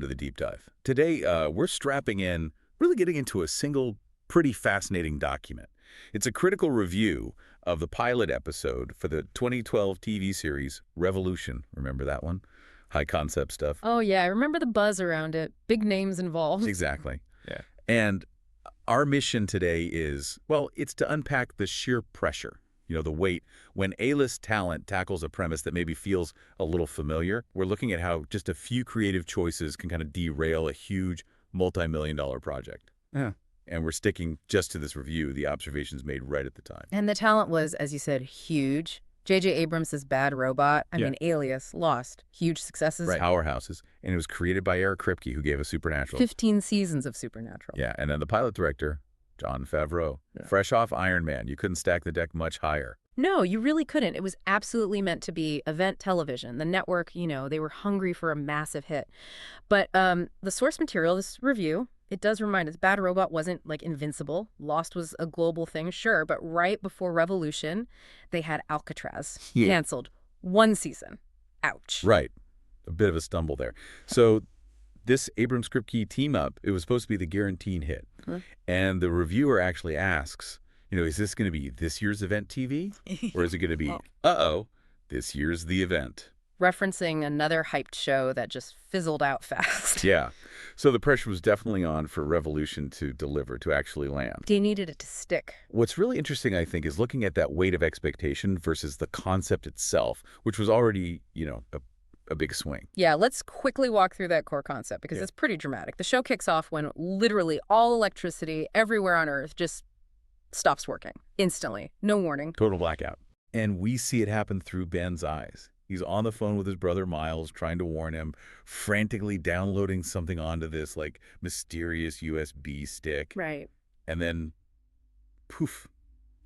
to the deep dive. Today, we're strapping in, really getting into a single, pretty fascinating document. It's a critical review of the pilot episode for the 2012 TV series Revolution. Remember that one? High concept stuff. Oh, yeah. I remember the buzz around it. Big names involved. Exactly. Yeah. And our mission today is, well, it's to unpack the sheer pressure, the weight. When A-list talent tackles a premise that maybe feels a little familiar, we're looking at how just a few creative choices can kind of derail a huge multi-million-dollar project. Yeah. And we're sticking just to this review, the observations made right at the time. And the talent was, as you said, huge. J.J. Abrams' Bad Robot, Alias, Lost, huge successes. Right. Powerhouses. And it was created by Eric Kripke, who gave us Supernatural. 15 seasons of Supernatural. Yeah, and then the pilot director, Jon Favreau. Yeah. Fresh off Iron Man, you couldn't stack the deck much higher. No, you really couldn't. It was absolutely meant to be event television. The network, they were hungry for a massive hit. But the source material, this review, it does remind us Bad Robot wasn't like invincible. Lost was a global thing, sure. But right before Revolution, they had Alcatraz canceled. One season. Ouch. Right. A bit of a stumble there. So this Abrams-Kripke team-up, it was supposed to be the guaranteed hit. Huh? And the reviewer actually asks, is this going to be this year's event TV? Or is it going to be, this year's the event? Referencing another hyped show that just fizzled out fast. Yeah. So the pressure was definitely on for Revolution to deliver, to actually land. They needed it to stick. What's really interesting, I think, is looking at that weight of expectation versus the concept itself, which was already, a big swing. Yeah, let's quickly walk through that core concept because it's pretty dramatic. The show kicks off when literally all electricity everywhere on Earth just stops working instantly. No warning. Total blackout. And we see it happen through Ben's eyes. He's on the phone with his brother Miles, trying to warn him, frantically downloading something onto this, mysterious USB stick. Right. And then, poof,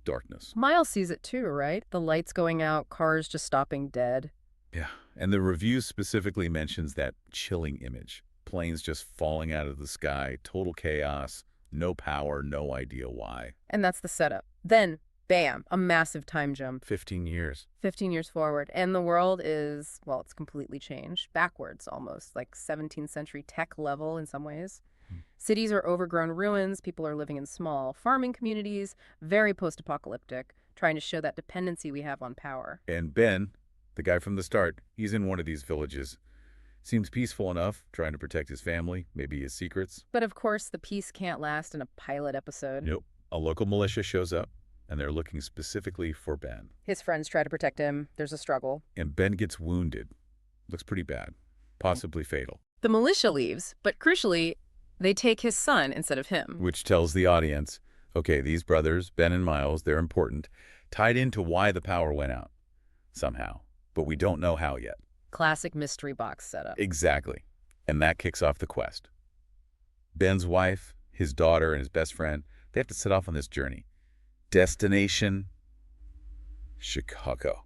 darkness. Miles sees it too, right? The lights going out, cars just stopping dead. Yeah. And the review specifically mentions that chilling image. Planes just falling out of the sky, total chaos, no power, no idea why. And that's the setup. Then, bam, a massive time jump. 15 years. 15 years forward. And the world is, it's completely changed. Backwards almost, like 17th century tech level in some ways. Cities are overgrown ruins. People are living in small farming communities, very post-apocalyptic, trying to show that dependency we have on power. And Ben, the guy from the start, he's in one of these villages. Seems peaceful enough, trying to protect his family, maybe his secrets. But of course, the peace can't last in a pilot episode. Nope. A local militia shows up, and they're looking specifically for Ben. His friends try to protect him. There's a struggle. And Ben gets wounded. Looks pretty bad. Possibly fatal. The militia leaves, but crucially, they take his son instead of him. Which tells the audience, okay, these brothers, Ben and Miles, they're important, tied into why the power went out. Somehow. But we don't know how yet. Classic mystery box setup. Exactly. And that kicks off the quest. Ben's wife, his daughter, and his best friend, they have to set off on this journey. Destination, Chicago.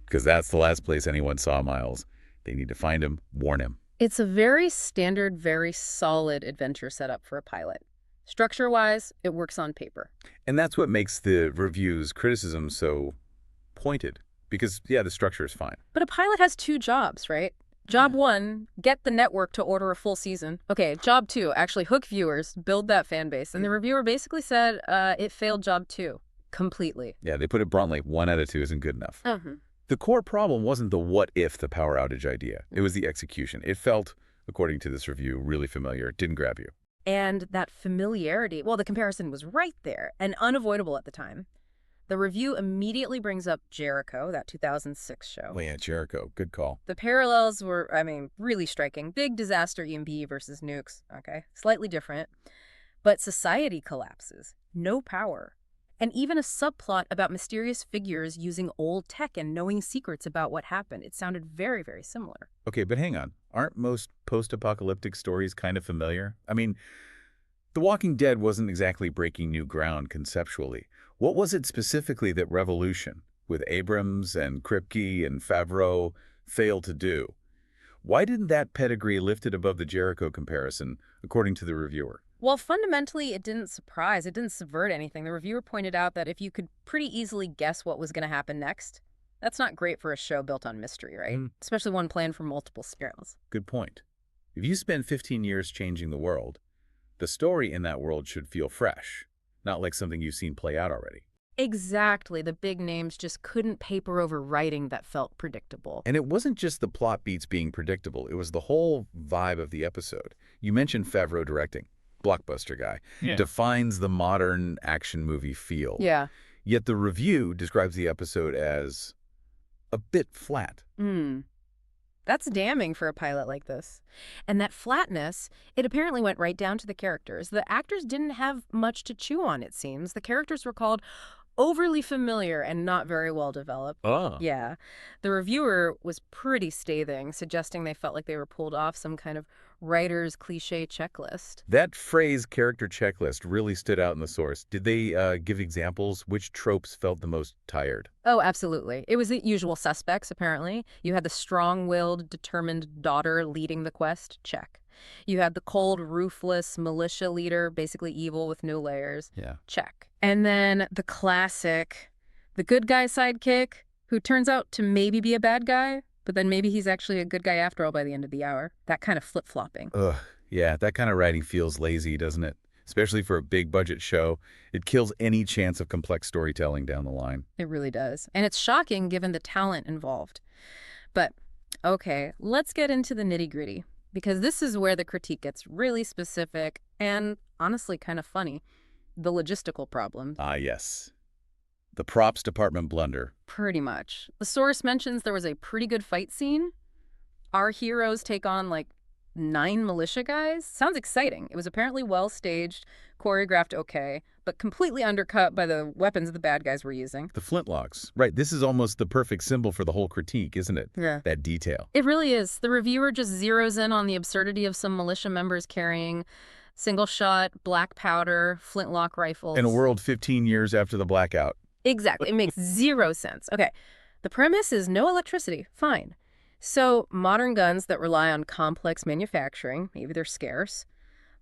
Because that's the last place anyone saw Miles. They need to find him, warn him. It's a very standard, very solid adventure setup for a pilot. Structure-wise, it works on paper. And that's what makes the review's criticism so pointed. Because, the structure is fine. But a pilot has two jobs, right? Job one, get the network to order a full season. Okay, job two, actually hook viewers, build that fan base. And the reviewer basically said it failed job two completely. Yeah, they put it bluntly. 1 out of 2 isn't good enough. The core problem wasn't the what if the power outage idea. It was the execution. It felt, according to this review, really familiar. It didn't grab you. And that familiarity, the comparison was right there and unavoidable at the time. The review immediately brings up Jericho, that 2006 show. Oh, yeah, Jericho. Good call. The parallels were, really striking. Big disaster EMP versus nukes, okay? Slightly different. But society collapses. No power. And even a subplot about mysterious figures using old tech and knowing secrets about what happened. It sounded very, very similar. Okay, but hang on. Aren't most post-apocalyptic stories kind of familiar? The Walking Dead wasn't exactly breaking new ground conceptually. What was it specifically that Revolution, with Abrams and Kripke and Favreau, failed to do? Why didn't that pedigree lift it above the Jericho comparison, according to the reviewer? Well, fundamentally, it didn't surprise. It didn't subvert anything. The reviewer pointed out that if you could pretty easily guess what was going to happen next, that's not great for a show built on mystery, right? Especially one planned for multiple spirals. Good point. If you spend 15 years changing the world, the story in that world should feel fresh, not like something you've seen play out already. Exactly. The big names just couldn't paper over writing that felt predictable. And it wasn't just the plot beats being predictable. It was the whole vibe of the episode. You mentioned Favreau directing. Blockbuster guy. Yeah. Defines the modern action movie feel. Yeah. Yet the review describes the episode as a bit flat. That's damning for a pilot like this. And that flatness, it apparently went right down to the characters. The actors didn't have much to chew on, it seems. The characters were called overly familiar and not very well developed. Yeah. The reviewer was pretty scathing, suggesting they felt like they were pulled off some kind of writer's cliche checklist. That phrase, character checklist, really stood out in the source. Did they give examples? Which tropes felt the most tired? Oh, absolutely. It was the usual suspects, apparently. You had the strong-willed, determined daughter leading the quest, check. You had the cold, ruthless militia leader, basically evil with no layers, Yeah. check. And then the classic, the good guy sidekick, who turns out to maybe be a bad guy, but then maybe he's actually a good guy after all by the end of the hour. That kind of flip-flopping. Ugh, yeah, that kind of writing feels lazy, doesn't it? Especially for a big-budget show. It kills any chance of complex storytelling down the line. It really does. And it's shocking given the talent involved. But, okay, let's get into the nitty-gritty, because this is where the critique gets really specific and honestly kind of funny. The logistical problem. Ah, yes. The props department blunder. Pretty much. The source mentions there was a pretty good fight scene. Our heroes take on, like, 9 militia guys. Sounds exciting. It was apparently well staged, choreographed okay, but completely undercut by the weapons the bad guys were using. The flintlocks. Right, this is almost the perfect symbol for the whole critique, isn't it? Yeah. That detail. It really is. The reviewer just zeroes in on the absurdity of some militia members carrying single-shot, black powder, flintlock rifles. In a world 15 years after the blackout. Exactly. It makes zero sense. Okay, the premise is no electricity. Fine. So modern guns that rely on complex manufacturing, maybe they're scarce.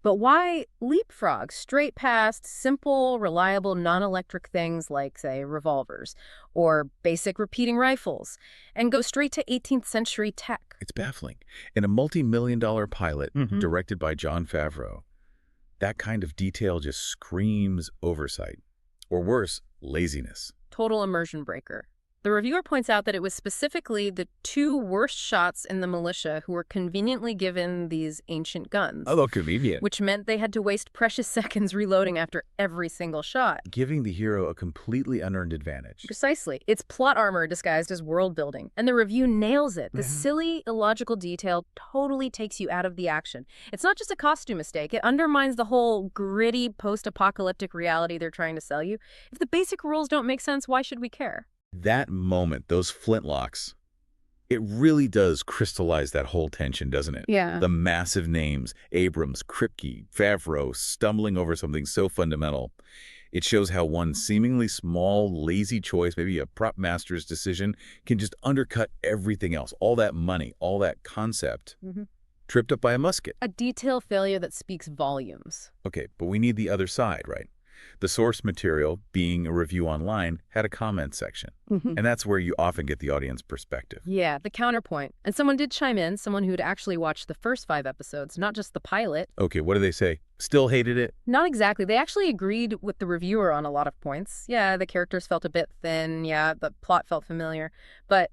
But why leapfrog straight past simple, reliable, non-electric things like, say, revolvers or basic repeating rifles and go straight to 18th century tech? It's baffling. In a multi-million-dollar pilot directed by John Favreau, that kind of detail just screams oversight. Or worse, laziness. Total immersion breaker. The reviewer points out that it was specifically the 2 worst shots in the militia who were conveniently given these ancient guns. Although convenient. Which meant they had to waste precious seconds reloading after every single shot. Giving the hero a completely unearned advantage. Precisely. It's plot armor disguised as world building. And the review nails it. The silly, illogical detail totally takes you out of the action. It's not just a costume mistake. It undermines the whole gritty, post-apocalyptic reality they're trying to sell you. If the basic rules don't make sense, why should we care? That moment, those flintlocks, it really does crystallize that whole tension, doesn't it? Yeah. The massive names, Abrams, Kripke, Favreau, stumbling over something so fundamental. It shows how one seemingly small, lazy choice, maybe a prop master's decision, can just undercut everything else. All that money, all that concept, tripped up by a musket. A detail failure that speaks volumes. Okay, but we need the other side, right? The source material, being a review online, had a comment section. And that's where you often get the audience perspective. Yeah, the counterpoint. And someone did chime in, someone who'd actually watched the first 5 episodes, not just the pilot. Okay, what do they say? Still hated it? Not exactly. They actually agreed with the reviewer on a lot of points. Yeah, the characters felt a bit thin. Yeah, the plot felt familiar. But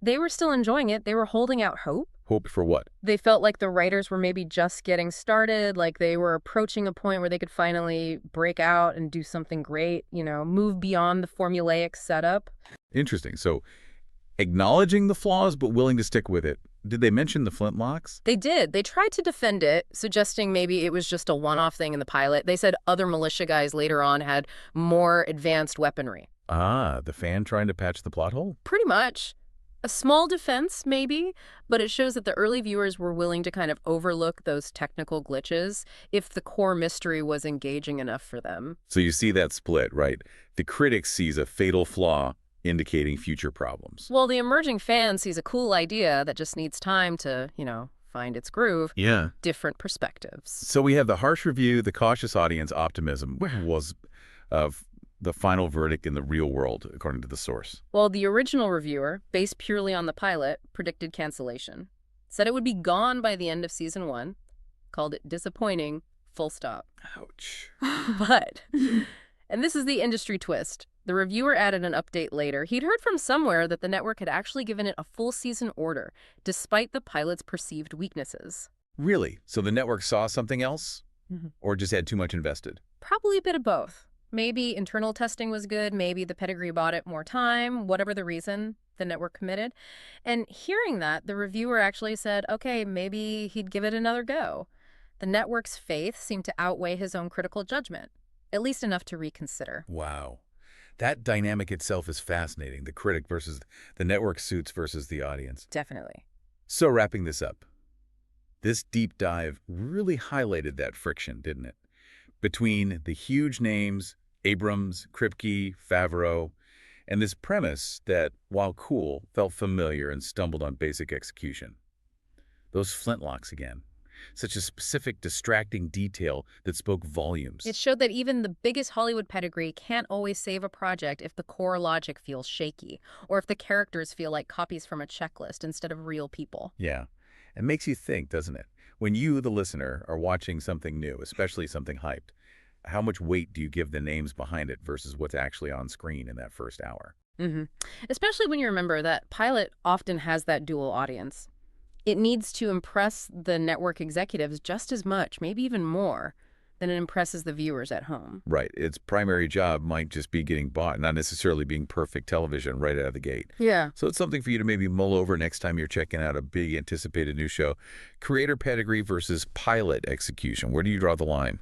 they were still enjoying it. They were holding out hope. Hope for what? They felt like the writers were maybe just getting started, like they were approaching a point where they could finally break out and do something great, you know, move beyond the formulaic setup. Interesting. So, acknowledging the flaws but willing to stick with it. Did they mention the flintlocks? They did. They tried to defend it, suggesting maybe it was just a one-off thing in the pilot. They said other militia guys later on had more advanced weaponry. Ah, the fan trying to patch the plot hole? Pretty much. A small defense, maybe, but it shows that the early viewers were willing to kind of overlook those technical glitches if the core mystery was engaging enough for them. So you see that split, right? The critic sees a fatal flaw indicating future problems. Well, the emerging fan sees a cool idea that just needs time to, you know, find its groove. Yeah. Different perspectives. So we have the harsh review, the cautious audience optimism. Where was the final verdict in the real world, according to the source? Well, the original reviewer, based purely on the pilot, predicted cancellation. said it would be gone by the end of season 1, called it disappointing, full stop. Ouch. But, and this is the industry twist, the reviewer added an update later. He'd heard from somewhere that the network had actually given it a full season order, despite the pilot's perceived weaknesses. Really? So the network saw something else? Mhm. Or just had too much invested? Probably a bit of both. Maybe internal testing was good, maybe the pedigree bought it more time, whatever the reason, the network committed. And hearing that, the reviewer actually said, okay, maybe he'd give it another go. The network's faith seemed to outweigh his own critical judgment, at least enough to reconsider. Wow. That dynamic itself is fascinating, the critic versus the network suits versus the audience. Definitely. So wrapping this up, this deep dive really highlighted that friction, didn't it? Between the huge names, Abrams, Kripke, Favreau, and this premise that, while cool, felt familiar and stumbled on basic execution. Those flintlocks again. Such a specific, distracting detail that spoke volumes. It showed that even the biggest Hollywood pedigree can't always save a project if the core logic feels shaky, or if the characters feel like copies from a checklist instead of real people. Yeah. It makes you think, doesn't it? When you, the listener, are watching something new, especially something hyped, how much weight do you give the names behind it versus what's actually on screen in that first hour? Mm-hmm. Especially when you remember that pilot often has that dual audience. It needs to impress the network executives just as much, maybe even more, than it impresses the viewers at home. Right. Its primary job might just be getting bought, not necessarily being perfect television right out of the gate. Yeah. So it's something for you to maybe mull over next time you're checking out a big anticipated new show. Creator pedigree versus pilot execution. Where do you draw the line?